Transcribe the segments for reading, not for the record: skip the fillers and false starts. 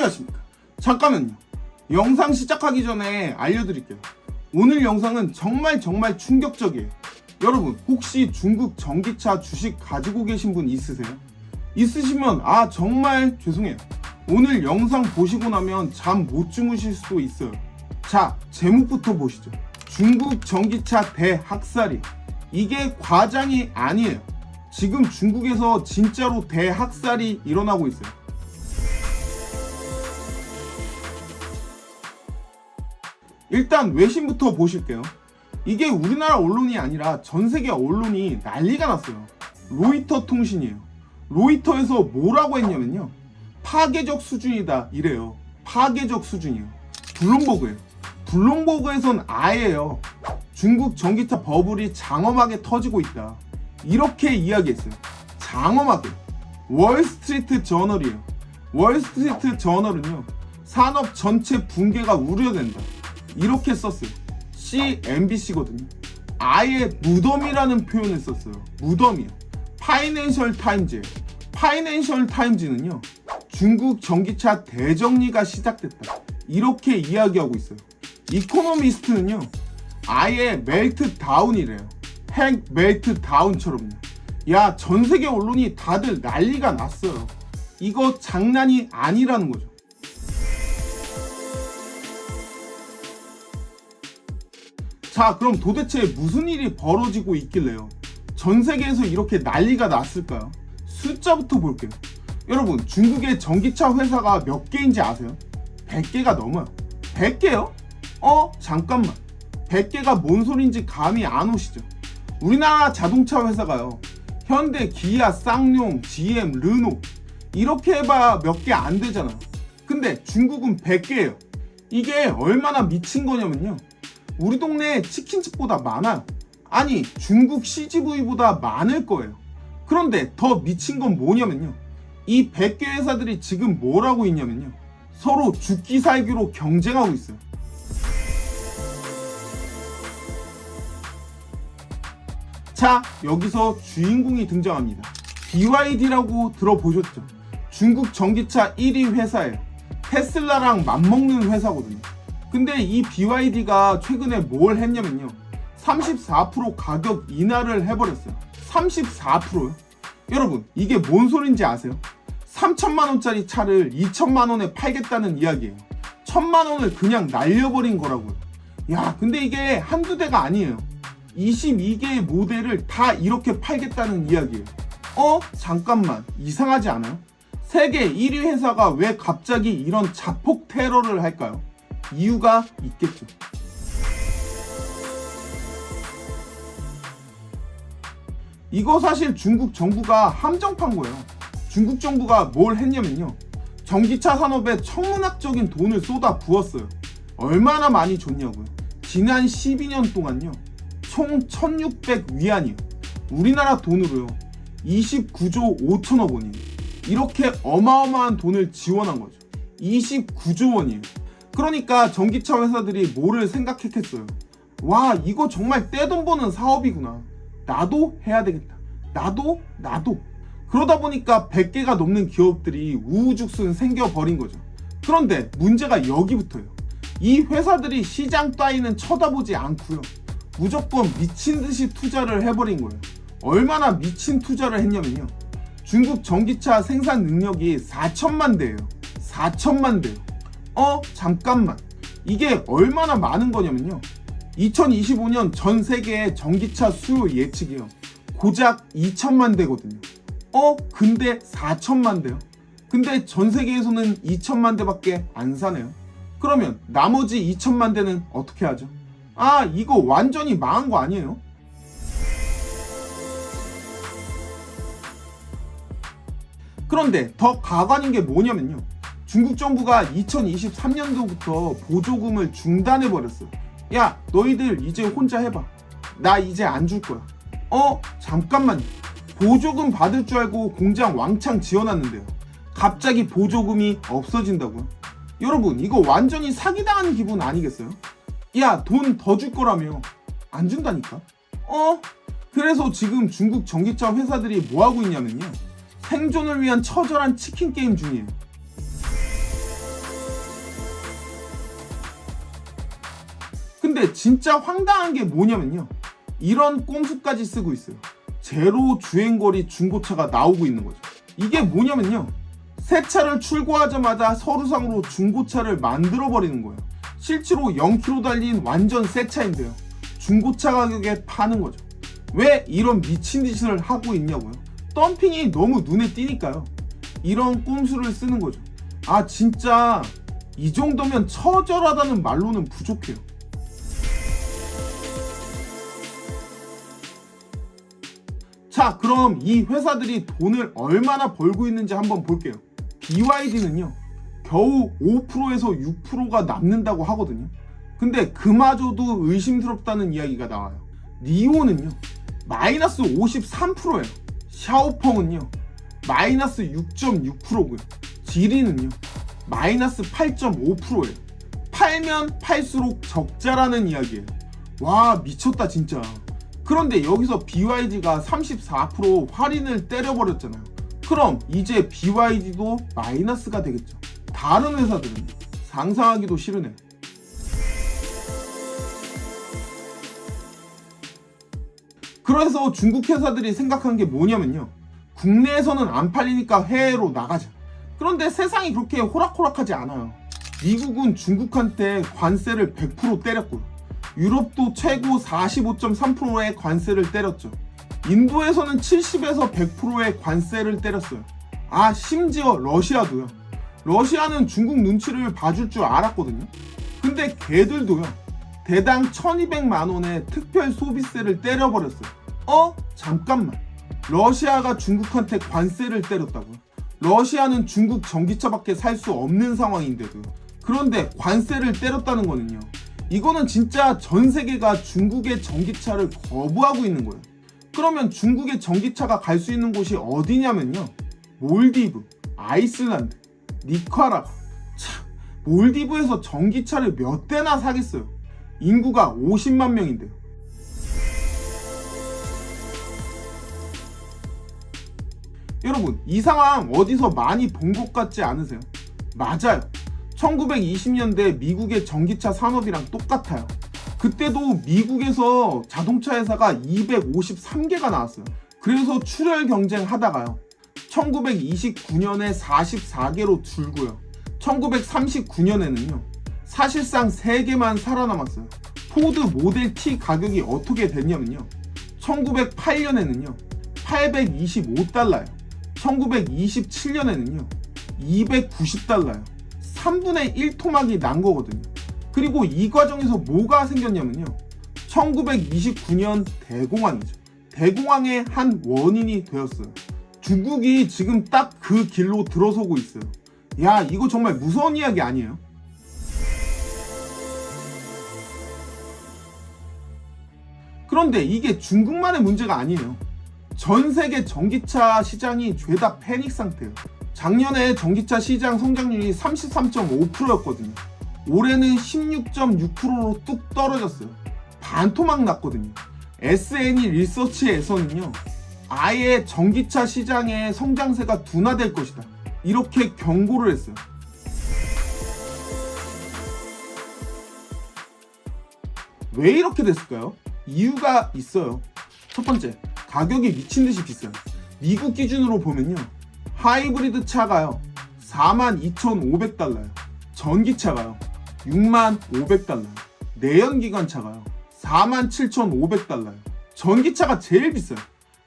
안녕하십니까. 잠깐만요. 영상 시작하기 전에 알려드릴게요. 오늘 영상은 정말 충격적이에요. 여러분, 혹시 중국 전기차 주식 가지고 계신 분 있으세요? 있으시면 정말 죄송해요. 오늘 영상 보시고 나면 잠 못 주무실 수도 있어요. 자, 제목부터 보시죠. 중국 전기차 대학살이. 이게 과장이 아니에요. 지금 중국에서 진짜로 대학살이 일어나고 있어요. 일단 외신부터 보실게요. 이게 우리나라 언론이 아니라 전 세계 언론이 난리가 났어요. 로이터 통신이에요. 로이터에서 뭐라고 했냐면요, 파괴적 수준이다 이래요. 파괴적 수준이에요. 블룸버그예요. 블룸버그에선 아예요, 중국 전기차 버블이 장엄하게 터지고 있다 이렇게 이야기했어요. 장엄하게. 월스트리트 저널이에요. 월스트리트 저널은요, 산업 전체 붕괴가 우려된다 이렇게 썼어요. CNBC거든요. 아예 무덤이라는 표현을 썼어요. 무덤이요. 파이낸셜 타임즈예요. 파이낸셜 타임즈는요, 중국 전기차 대정리가 시작됐다 이렇게 이야기하고 있어요. 이코노미스트는요, 아예 멜트 다운이래요. 핵 멜트 다운처럼요. 야, 전 세계 언론이 다들 난리가 났어요. 이거 장난이 아니라는 거죠. 자, 그럼 도대체 무슨 일이 벌어지고 있길래요? 전 세계에서 이렇게 난리가 났을까요? 숫자부터 볼게요. 여러분, 중국의 전기차 회사가 몇 개인지 아세요? 100개가 넘어요. 100개요? 잠깐만. 100개가 뭔 소린지 감이 안 오시죠? 우리나라 자동차 회사가요, 현대, 기아, 쌍용, GM, 르노 이렇게 해봐야 몇 개 안 되잖아요. 근데 중국은 100개예요. 이게 얼마나 미친 거냐면요, 우리 동네 치킨집보다 많아요. 아니, 중국 CGV보다 많을 거예요. 그런데 더 미친 건 뭐냐면요, 이 100개 회사들이 지금 뭘 하고 있냐면요, 서로 죽기 살기로 경쟁하고 있어요. 자, 여기서 주인공이 등장합니다. BYD라고 들어보셨죠? 중국 전기차 1위 회사예요. 테슬라랑 맞먹는 회사거든요. 근데 이 BYD가 최근에 뭘 했냐면요, 34% 가격 인하를 해버렸어요. 34%요? 여러분, 이게 뭔 소린지 아세요? 3천만원짜리 차를 2천만원에 팔겠다는 이야기예요. 1,000만원을 그냥 날려버린 거라고요. 야, 근데 이게 한두 대가 아니에요. 22개의 모델을 다 이렇게 팔겠다는 이야기예요. 잠깐만, 이상하지 않아요? 세계 1위 회사가 왜 갑자기 이런 자폭 테러를 할까요? 이유가 있겠죠. 이거 사실 중국 정부가 함정판 거예요. 중국 정부가 뭘 했냐면요, 전기차 산업에 천문학적인 돈을 쏟아 부었어요. 얼마나 많이 줬냐고요? 지난 12년 동안요, 총 1600위안이에요. 우리나라 돈으로요 29조 5천억 원이에요. 이렇게 어마어마한 돈을 지원한 거죠. 29조 원이에요. 그러니까 전기차 회사들이 뭐를 생각했겠어요? 와, 이거 정말 떼돈 버는 사업이구나. 나도 해야 되겠다. 나도. 그러다 보니까 100개가 넘는 기업들이 우후죽순 생겨버린 거죠. 그런데 문제가 여기부터예요. 이 회사들이 시장 따위는 쳐다보지 않고요, 무조건 미친듯이 투자를 해버린 거예요. 얼마나 미친 투자를 했냐면요, 중국 전기차 생산 능력이 4천만 대예요. 4천만 대요. 잠깐만. 이게 얼마나 많은 거냐면요, 2025년 전 세계의 전기차 수요 예측이요, 고작 2천만 대거든요. 근데 4천만 대요? 근데 전 세계에서는 2천만 대밖에 안 사네요. 그러면 나머지 2천만 대는 어떻게 하죠? 이거 완전히 망한 거 아니에요? 그런데 더 가관인 게 뭐냐면요, 중국 정부가 2023년도부터 보조금을 중단해버렸어요. 야, 너희들 이제 혼자 해봐. 나 이제 안 줄 거야. 잠깐만요. 보조금 받을 줄 알고 공장 왕창 지어놨는데요, 갑자기 보조금이 없어진다고요? 여러분, 이거 완전히 사기당하는 기분 아니겠어요? 야, 돈 더 줄 거라며 안 준다니까? 그래서 지금 중국 전기차 회사들이 뭐하고 있냐면요, 생존을 위한 처절한 치킨 게임 중이에요. 그런데 진짜 황당한 게 뭐냐면요, 이런 꼼수까지 쓰고 있어요. 제로 주행거리 중고차가 나오고 있는 거죠. 이게 뭐냐면요, 새 차를 출고하자마자 서류상으로 중고차를 만들어버리는 거예요. 실제로 0km 달린 완전 새 차인데요, 중고차 가격에 파는 거죠. 왜 이런 미친 짓을 하고 있냐고요? 덤핑이 너무 눈에 띄니까요. 이런 꼼수를 쓰는 거죠. 아, 진짜 이 정도면 처절하다는 말로는 부족해요. 자, 그럼 이 회사들이 돈을 얼마나 벌고 있는지 한번 볼게요. BYD는요, 겨우 5%에서 6%가 남는다고 하거든요. 근데 그마저도 의심스럽다는 이야기가 나와요. 리오는요, 마이너스 53%예요. 샤오펑은요, 마이너스 6.6%고요. 지리는요, 마이너스 8.5%예요. 팔면 팔수록 적자라는 이야기예요. 와, 미쳤다 진짜. 그런데 여기서 BYD가 34% 할인을 때려버렸잖아요. 그럼 이제 BYD도 마이너스가 되겠죠. 다른 회사들은 상상하기도 싫으네요. 그래서 중국 회사들이 생각한 게 뭐냐면요, 국내에서는 안 팔리니까 해외로 나가자. 그런데 세상이 그렇게 호락호락하지 않아요. 미국은 중국한테 관세를 100% 때렸고요. 유럽도 최고 45.3%의 관세를 때렸죠. 인도에서는 70에서 100%의 관세를 때렸어요. 아, 심지어 러시아도요. 러시아는 중국 눈치를 봐줄 줄 알았거든요. 근데 걔들도요, 대당 1200만 원의 특별 소비세를 때려버렸어요. 잠깐만. 러시아가 중국한테 관세를 때렸다고요? 러시아는 중국 전기차밖에 살 수 없는 상황인데도. 그런데 관세를 때렸다는 거는요, 이거는 진짜 전 세계가 중국의 전기차를 거부하고 있는 거예요. 그러면 중국의 전기차가 갈 수 있는 곳이 어디냐면요, 몰디브, 아이슬란드, 니카라과. 참, 몰디브에서 전기차를 몇 대나 사겠어요. 인구가 50만 명인데요. 여러분, 이 상황 어디서 많이 본 것 같지 않으세요? 맞아요. 1920년대 미국의 전기차 산업이랑 똑같아요. 그때도 미국에서 자동차 회사가 253개가 나왔어요. 그래서 출혈 경쟁하다가요, 1929년에 44개로 줄고요. 1939년에는요, 사실상 3개만 살아남았어요. 포드 모델 T 가격이 어떻게 됐냐면요, 1908년에는요 825달러요. 1927년에는요 290달러요. 3분의 1 토막이 난 거거든요. 그리고 이 과정에서 뭐가 생겼냐면요, 1929년 대공황이죠. 대공황의 한 원인이 되었어요. 중국이 지금 딱 그 길로 들어서고 있어요. 야, 이거 정말 무서운 이야기 아니에요? 그런데 이게 중국만의 문제가 아니에요. 전 세계 전기차 시장이 죄다 패닉 상태예요. 작년에 전기차 시장 성장률이 33.5%였거든요. 올해는 16.6%로 뚝 떨어졌어요. 반토막 났거든요. S&E 리서치에서는요, 아예 전기차 시장의 성장세가 둔화될 것이다, 이렇게 경고를 했어요. 왜 이렇게 됐을까요? 이유가 있어요. 첫 번째, 가격이 미친듯이 비싸요. 미국 기준으로 보면요, 하이브리드 차가요 42,500달러요. 전기차가요 65,500달러요. 내연기관 차가요 47,500달러요. 전기차가 제일 비싸요.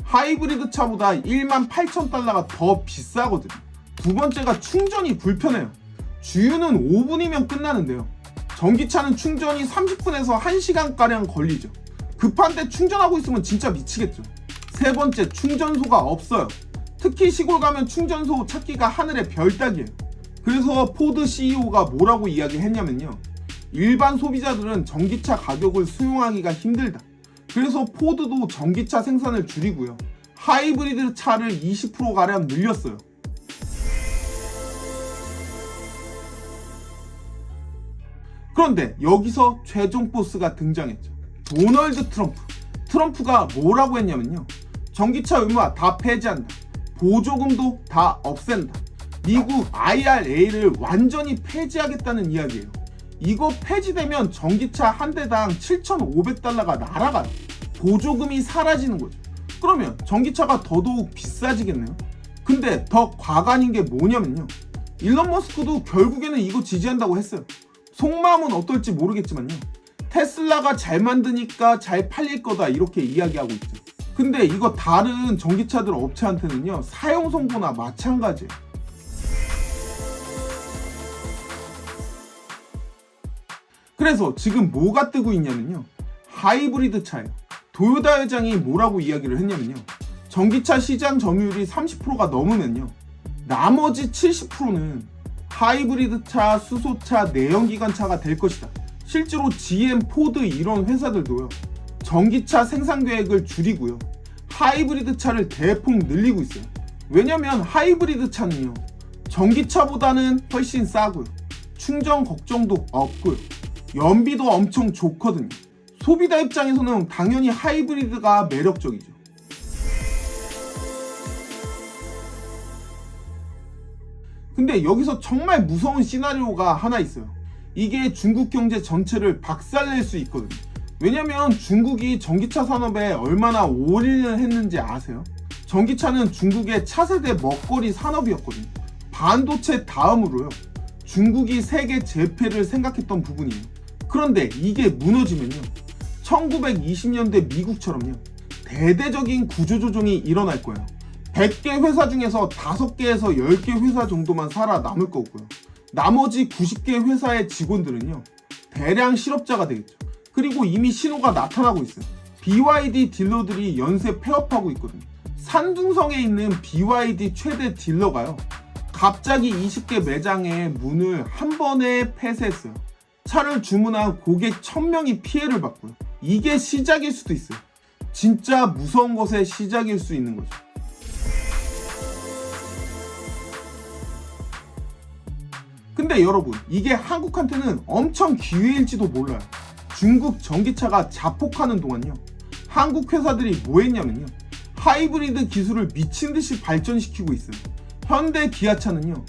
하이브리드 차보다 18,000달러가 더 비싸거든요. 두 번째가 충전이 불편해요. 주유는 5분이면 끝나는데요, 전기차는 충전이 30분에서 1시간가량 걸리죠. 급한데 충전하고 있으면 진짜 미치겠죠. 세 번째, 충전소가 없어요. 특히 시골 가면 충전소 찾기가 하늘의 별 따기예요. 그래서 포드 CEO가 뭐라고 이야기했냐면요, 일반 소비자들은 전기차 가격을 수용하기가 힘들다. 그래서 포드도 전기차 생산을 줄이고요, 하이브리드 차를 20%가량 늘렸어요. 그런데 여기서 최종 보스가 등장했죠. 도널드 트럼프. 트럼프가 뭐라고 했냐면요, 전기차 의무화 다 폐지한다. 보조금도 다 없앤다. 미국 IRA를 완전히 폐지하겠다는 이야기예요. 이거 폐지되면 전기차 한 대당 7,500달러가 날아가요. 보조금이 사라지는 거죠. 그러면 전기차가 더더욱 비싸지겠네요. 근데 더 과간인 게 뭐냐면요, 일론 머스크도 결국에는 이거 지지한다고 했어요. 속마음은 어떨지 모르겠지만요, 테슬라가 잘 만드니까 잘 팔릴 거다 이렇게 이야기하고 있죠. 근데 이거 다른 전기차들 업체한테는요, 사용 선고나 마찬가지예요. 그래서 지금 뭐가 뜨고 있냐면요, 하이브리드 차예요. 도요타 회장이 뭐라고 이야기를 했냐면요, 전기차 시장 점유율이 30%가 넘으면요, 나머지 70%는 하이브리드 차, 수소차, 내연기관차가 될 것이다. 실제로 GM, 포드 이런 회사들도요, 전기차 생산 계획을 줄이고요, 하이브리드 차를 대폭 늘리고 있어요. 왜냐면 하이브리드 차는요, 전기차보다는 훨씬 싸고요, 충전 걱정도 없고요, 연비도 엄청 좋거든요. 소비자 입장에서는 당연히 하이브리드가 매력적이죠. 근데 여기서 정말 무서운 시나리오가 하나 있어요. 이게 중국 경제 전체를 박살낼 수 있거든요. 왜냐면 중국이 전기차 산업에 얼마나 올인을 했는지 아세요? 전기차는 중국의 차세대 먹거리 산업이었거든요. 반도체 다음으로요, 중국이 세계 재패를 생각했던 부분이에요. 그런데 이게 무너지면요, 1920년대 미국처럼요, 대대적인 구조조정이 일어날 거예요. 100개 회사 중에서 5개에서 10개 회사 정도만 살아남을 거고요, 나머지 90개 회사의 직원들은요, 대량 실업자가 되겠죠. 그리고 이미 신호가 나타나고 있어요. BYD 딜러들이 연쇄 폐업하고 있거든요. 산둥성에 있는 BYD 최대 딜러가요, 갑자기 20개 매장의 문을 한 번에 폐쇄했어요. 차를 주문한 고객 1000명이 피해를 받고요. 이게 시작일 수도 있어요. 진짜 무서운 것의 시작일 수 있는 거죠. 근데 여러분, 이게 한국한테는 엄청 기회일지도 몰라요. 중국 전기차가 자폭하는 동안요, 한국 회사들이 뭐 했냐면요, 하이브리드 기술을 미친듯이 발전시키고 있어요. 현대 기아차는요,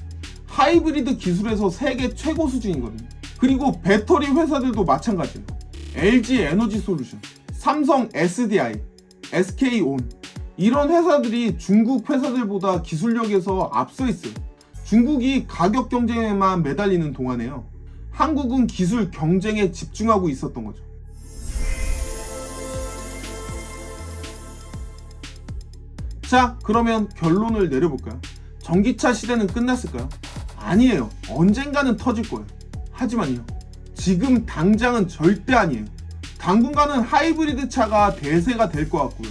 하이브리드 기술에서 세계 최고 수준이거든요. 그리고 배터리 회사들도 마찬가지예요. LG 에너지 솔루션, 삼성 SDI, SK온, 이런 회사들이 중국 회사들보다 기술력에서 앞서 있어요. 중국이 가격 경쟁에만 매달리는 동안에요, 한국은 기술 경쟁에 집중하고 있었던 거죠. 자, 그러면 결론을 내려볼까요? 전기차 시대는 끝났을까요? 아니에요. 언젠가는 터질 거예요. 하지만요, 지금 당장은 절대 아니에요. 당분간은 하이브리드 차가 대세가 될 것 같고요,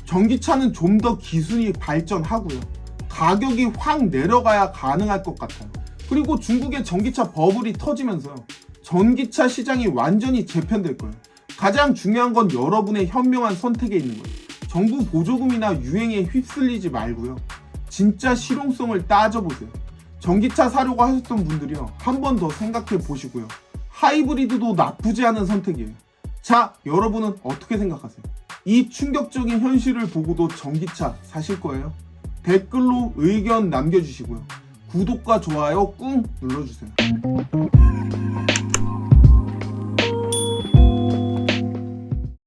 전기차는 좀 더 기술이 발전하고요, 가격이 확 내려가야 가능할 것 같아요. 그리고 중국의 전기차 버블이 터지면서 전기차 시장이 완전히 재편될 거예요. 가장 중요한 건 여러분의 현명한 선택에 있는 거예요. 정부 보조금이나 유행에 휩쓸리지 말고요, 진짜 실용성을 따져보세요. 전기차 사려고 하셨던 분들이요, 한 번 더 생각해 보시고요, 하이브리드도 나쁘지 않은 선택이에요. 자, 여러분은 어떻게 생각하세요? 이 충격적인 현실을 보고도 전기차 사실 거예요? 댓글로 의견 남겨주시고요, 구독과 좋아요 꾹 눌러주세요.